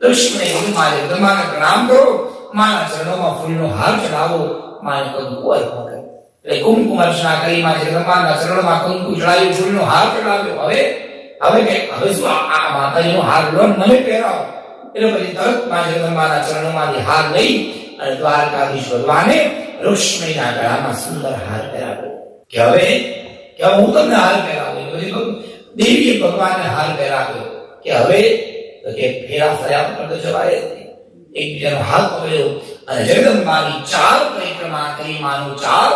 ઋષિમુનિએ કીધું મારે જગદંબાને પ્રણામ કરો, માના ચરણોમાં ફૂલનો હાર ચડાવો, માને કંકુ અર્પણ કરો. એટલે કુમકુમ અર્ચના કરી માં જગદંબાના ચરણોમાં કંકુ ચડાવ્યું, ફૂલનો હાર ચડાવ્યો. હવે શું આ માતાજીનો હાર લો, મને પહેરાવો. એટલે પછી તરત માં જગદંબાના ચરણોમાંથી હાર લઈ અને દ્વારકાધીશ ભગવાને ઋષિમુનિના ગળામાં સુંદર હાર પહેરાવ્યો. કે હવે હું તમને હાર પહેરાવું. પછી દેવીએ ભગવાનને હાર પહેરાવ્યો. કે હવે તો કે ફેરા ફર્યા પર તો જવાય જ નહીં. એકબીજાનો હાથ પકડ્યો અને જગદંબાની 4 પરિક્રમા કરી, માનું 4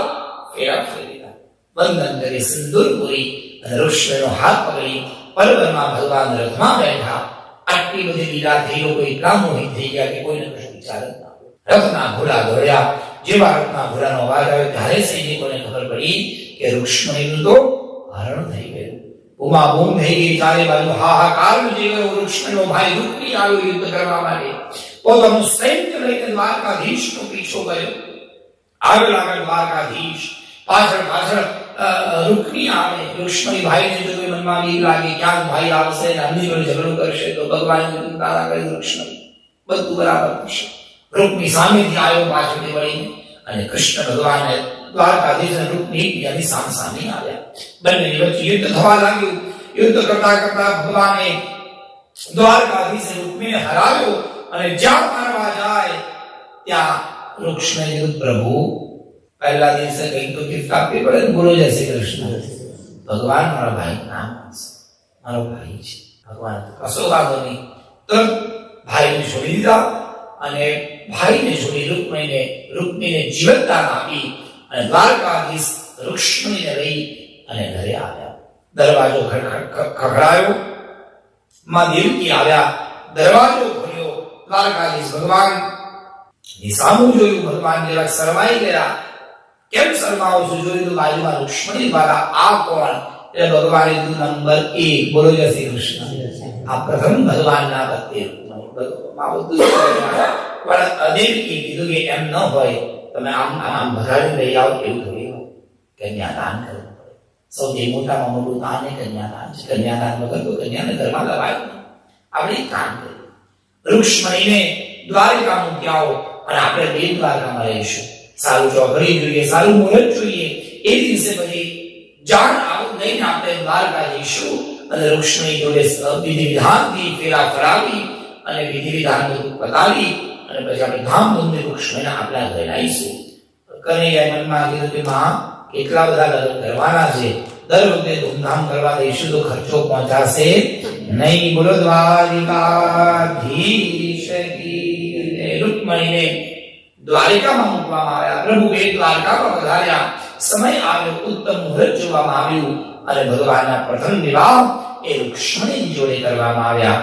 ફેરા ફરી લીધા. વંદન કરી, સિંદૂર પૂરી અને ઋષિમુનિનો હાથ પકડી પર્વતમાં ભગવાન રથમાં બેઠા. આટલી બધી લીલા થઈ, લોકો એટલા મોહિત થઈ ગયા કે કોઈને કશું વિચાર જ ના. રથના ઘોડા દોડ્યા. જેવા રથના ઘોડાનો અવાજ આવ્યો ત્યારે સૈનિકોને ખબર પડી કે ઋષિમુનિનું તો હરણ થઈ ગયું. બૂમા બૂમ થઈ ગઈ, ચારે બાજુ હાહાકાર મચી ગયો. ઋષિમુનિનો ભાઈ રૂકમી આવ્યો યુદ્ધ કરવા માટે. પોતાનું સૈન્ય લઈને દ્વારકાધીશનો પીછો કર્યો. આગળ દ્વારકાધીશ, પાછળ રૂકમી આવે. ઋષિમુનિ ભાઈને જો મનમાં બીક લાગે, ક્યાંક ભાઈ આવશે અને અમની જોડે ઝઘડો કરશે તો ભગવાન તારા કરે ઋષિમુનિ બધું બરાબર થશે. રૂકમી સામેથી આવ્યો પાછળથી વળીને અને કૃષ્ણ ભગવાને દ્વારકાધીશ અને રૂકમી એકબીજાની સામે આવ્યા. બંનેની વચ્ચે યુદ્ધ થવા લાગ્યું. યુદ્ધ કરતા ભગવાને દ્વારકાધીશે રૂકમીને હરાવ્યો અને જ્યાં મારવા જાય ત્યાં ઋષિમુનિએ કીધું, પ્રભુ પહેલા દિવસે કંઈક તો ગિફ્ટ આપવી પડે ને, બોલો જય શ્રી કૃષ્ણ. ભગવાન મારા ભાઈ નામ આપશે, મારો ભાઈ છે. ભગવાન કશો વાંધો નહીં. તરત ભાઈને છોડી દીધા અને ભાઈને છોડી રૂકમીને જીવતદાન આપી અને દ્વારકાધીશ ઋષિમુનિને લઈ અને ઘરે આવ્યા. દરવાજો ખખડાયો. માં દેવકી આવ્યા. દરવાજો ખોલ્યો. દ્વારકાધીશ ભગવાન ની સામું જોયું. ભગવાન જરાક શરમાઈ ગયા. કેમ શરમાવો છો? જોયું તો બાજુમાં ઋષિમુનિ દ્વારા આ કોણ? એટલે ભગવાને કીધું, નંબર 1 બોલો જય શ્રી કૃષ્ણ. આ પ્રથમ ભગવાનના ભક્તિ. પણ દેવકી કીધું કે એમ ન હોય, તમે આમ ભગાડી લઈ આવો એવું થોડી હોય. કન્યાદાન કરવું પડે. સૌથી મોટામાં મોટું દાન એ કન્યાદાન છે. કન્યાદાન વગર તો કન્યાને ઘરમાં લવાય નહીં. આપણે એક કામ કરીએ, ઋષિમુનિને દ્વારકા મૂકી આવો અને આપણે બે દ્વારકામાં રહીશું. સારું ચોકડી જોઈએ, સારું મુહૂર્ત જોઈએ. એ દિવસે પછી જાણ લઈને આપણે દ્વારકા જઈશું અને ઋષિમુનિ જોડે વિધિ વિધાનથી ફેરા ફરાવી અને વિધિ વિધાન બધું બતાવી અને પછી આપણે ધામધૂમથી ઋષિમુનિને આપણા ઘરે આવીશું. કનૈયાએ મનમાં કીધું કે માં, કેટલા બધા લગ્ન કરવાના છે, દર વખતે ધૂમધામ કરવા દઈશું તો ખર્ચો પહોંચાશે નહીં. બોલો દ્વારિકાધીશ કી. રૂકમણીને દ્વારિકામાં મૂકવામાં આવ્યા. પ્રભુ બે દ્વારકામાં પધાર્યા. સમય આવ્યો, ઉત્તમ મુહૂર્ત જોવામાં આવ્યું અને ભગવાનના પ્રથમ વિવાહ એ ઋષિમુનિ જોડે કરવામાં આવ્યા.